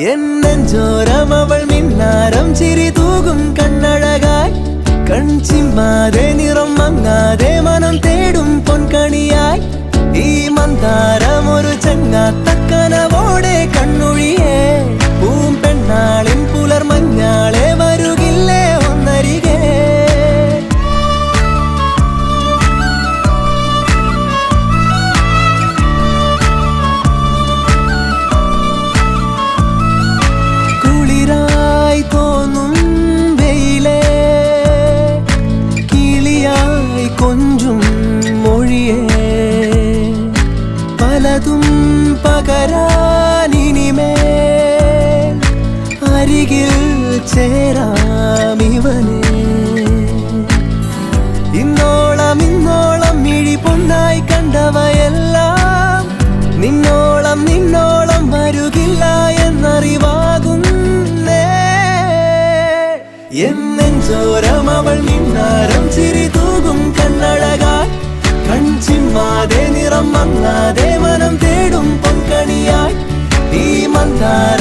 എന്നഞ്ചോരം അവൾ മിന്നാരം ചിരി തൂകും കണ്ണഴകായി കൺചിമ്മാതെ നിറം മങ്ങാതെ മനം തേടും പൊൻകണിയായി ഈ മന്ദാരം ഒരു ചങ്ങാത്തക്കനവോടെ കണ്ണൊഴിയേ പൂമ്പെണ്ണാളിൻ പുലർമഞ്ഞാളെ വരുകില്ലേ ഒന്നരികെ കുളിരായി തോന്നും വെയിലേ കിളിയായി കൊഞ്ചും മൊഴിയേ പലതും പകരാനിനിമേൽ അരികിൽ ചേരാമിവനെ ഇന്നോളം മിഴി പൊന്നായി കണ്ടവയെല്ലാം നിന്നോളം വരുകില്ല എന്നറിവാകുന്നേ എന്നെഞ്ചോരം അവൾ മിന്നാരം ചിരി തൂകും കണ്ണഴകായി കൺചിമ്മാതെ നിറം മങ്ങാതെ മനം തേടും പൊൻകണിയായി ഈ മന്ദാരം